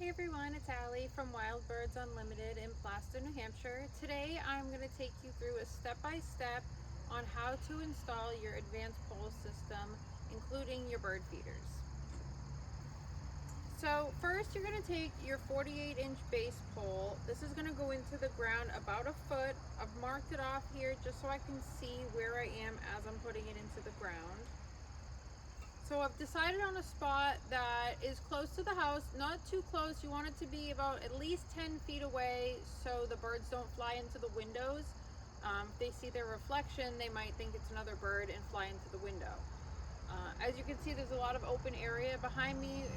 Hey everyone, it's Allie from Wild Birds Unlimited in Plaster, New Hampshire. Today I'm going to take you through a step-by-step on how to install your advanced pole system, including your bird feeders. So first you're going to take your 48-inch base pole. This is going to go into the ground about a foot. I've marked it off here just so I can see where I am as I'm putting it into the ground. So I've decided on a spot that is close to the house, not too close. You want it to be about at least 10 feet away so the birds don't fly into the windows. If they see their reflection, they might think it's another bird and fly into the window. As you can see, there's a lot of open area behind me.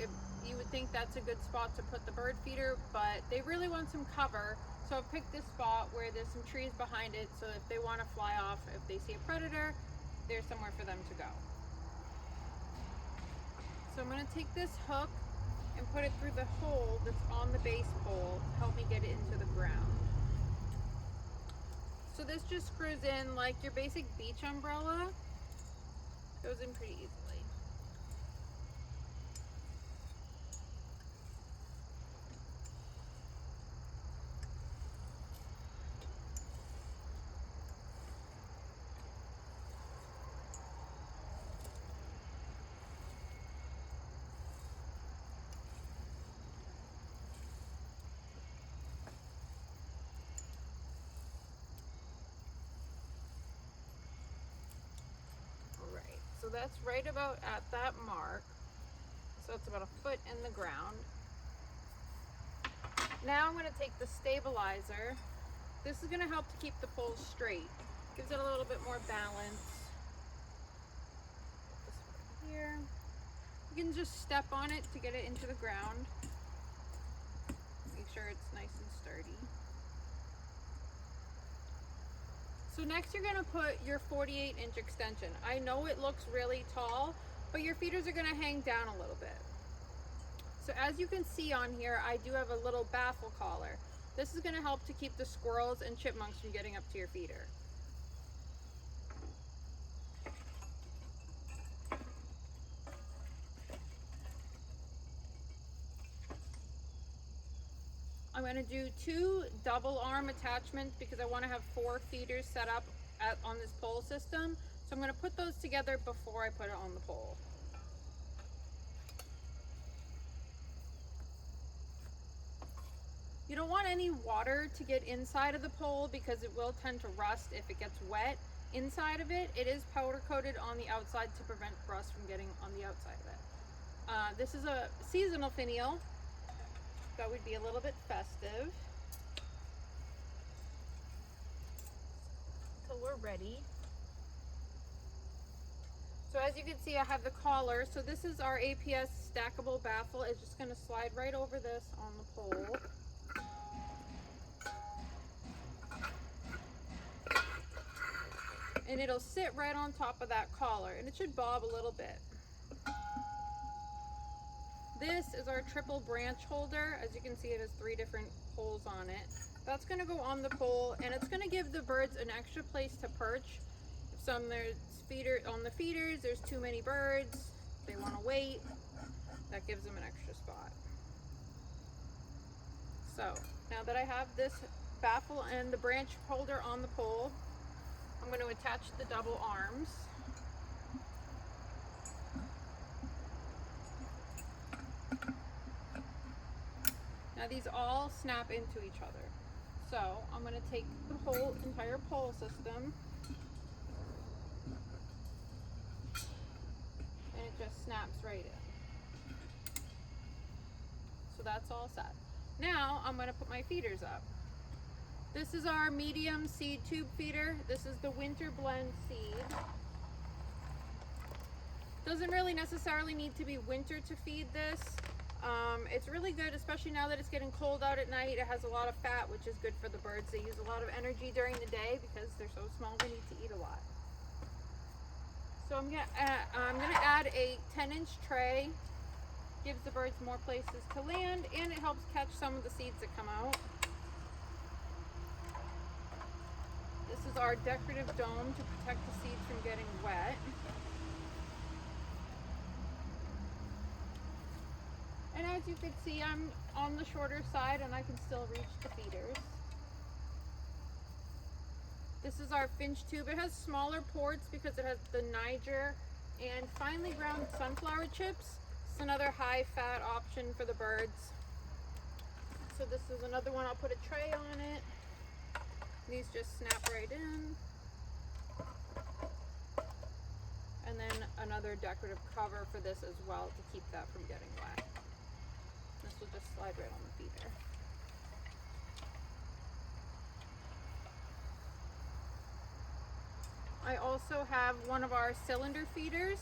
You would think that's a good spot to put the bird feeder, but they really want some cover. So I've picked this spot where there's some trees behind it, so if they want to fly off, if they see a predator, there's somewhere for them to go. So I'm going to take this hook and put it through the hole that's on the base pole to help me get it into the ground. So this just screws in like your basic beach umbrella. Goes in pretty easily. Alright, so that's right about at that mark. So it's about a foot in the ground. Now I'm going to take the stabilizer. This is going to help to keep the pole straight. Gives it a little bit more balance. Put this right here. You can just step on it to get it into the ground. Make sure it's nice and sturdy. So next you're going to put your 48-inch extension. I know it looks really tall, but your feeders are going to hang down a little bit. So as you can see on here, I do have a little baffle collar. This is going to help to keep the squirrels and chipmunks from getting up to your feeder. I'm going to do 2 double arm attachments because I want to have 4 feeders set up on this pole system. So I'm going to put those together before I put it on the pole. You don't want any water to get inside of the pole because it will tend to rust if it gets wet inside of it. It is powder coated on the outside to prevent rust from getting on the outside of it. This is a seasonal finial. That would be a little bit festive. So we're ready. So as you can see, I have the collar. So this is our APS stackable baffle. It's just going to slide right over this on the pole. And it'll sit right on top of that collar, and it should bob a little bit. This is our triple branch holder. As you can see, it has 3 different holes on it. That's going to go on the pole, and it's going to give the birds an extra place to perch. If on the feeders, there's too many birds, they want to wait, that gives them an extra spot. So now that I have this baffle and the branch holder on the pole, I'm going to attach the double arms. Now these all snap into each other. So I'm going to take the whole entire pole system and it just snaps right in. So that's all set. Now I'm going to put my feeders up. This is our medium seed tube feeder. This is the winter blend seed. Doesn't really necessarily need to be winter to feed this. It's really good, especially now that it's getting cold out at night. It has a lot of fat, which is good for the birds. They use a lot of energy during the day because they're so small, they need to eat a lot. So I'm gonna add a 10-inch tray. Gives the birds more places to land, and it helps catch some of the seeds that come out. This is our decorative dome to protect the seeds from getting wet. And as you can see, I'm on the shorter side and I can still reach the feeders. This is our Finch tube. It has smaller ports because it has the Niger and finely ground sunflower chips. It's another high fat option for the birds. So this is another one. I'll put a tray on it. These just snap right in. And then another decorative cover for this as well to keep that from getting wet. This will just slide right on the feeder. I also have one of our cylinder feeders.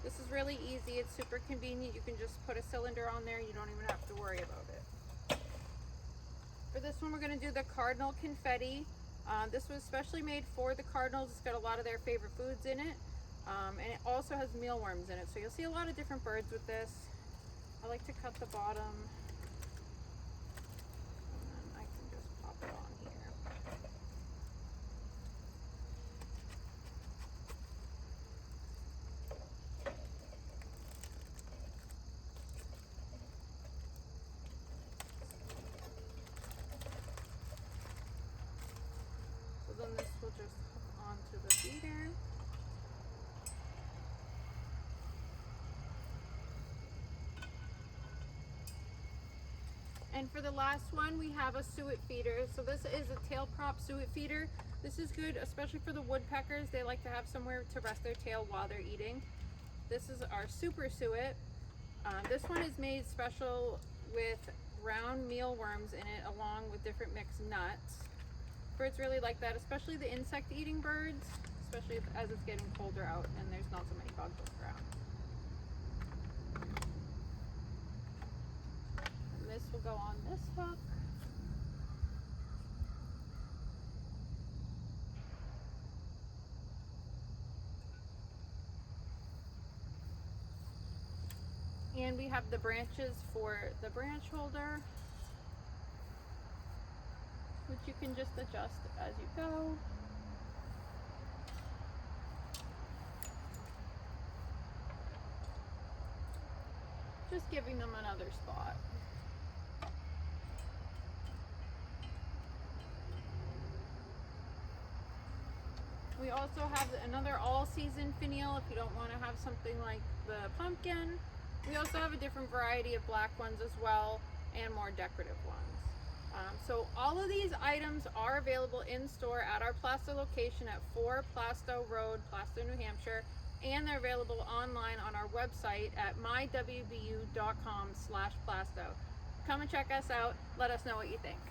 This is really easy. It's super convenient. You can just put a cylinder on there. You don't even have to worry about it. For this one, we're going to do the cardinal confetti. This was specially made for the cardinals. It's got a lot of their favorite foods in it. And it also has mealworms in it. So you'll see a lot of different birds with this. I like to cut the bottom. And then I can just pop it on here. So then this will just hook onto the feeder. And for the last one, we have a suet feeder. So this is a tail prop suet feeder. This is good, especially for the woodpeckers. They like to have somewhere to rest their tail while they're eating. This is our super suet. This one is made special with brown mealworms in it, along with different mixed nuts. Birds really like that, especially the insect-eating birds, especially as it's getting colder out and there's not so many bugs around. This will go on this hook. And we have the branches for the branch holder, which you can just adjust as you go. Just giving them another spot. We also have another all-season finial if you don't want to have something like the pumpkin. We also have a different variety of black ones as well, and more decorative ones. So all of these items are available in store at our Plasto location at 4 Plasto Road, Plasto, New Hampshire, and they're available online on our website at mywbu.com/Plasto. Come and check us out. Let us know what you think.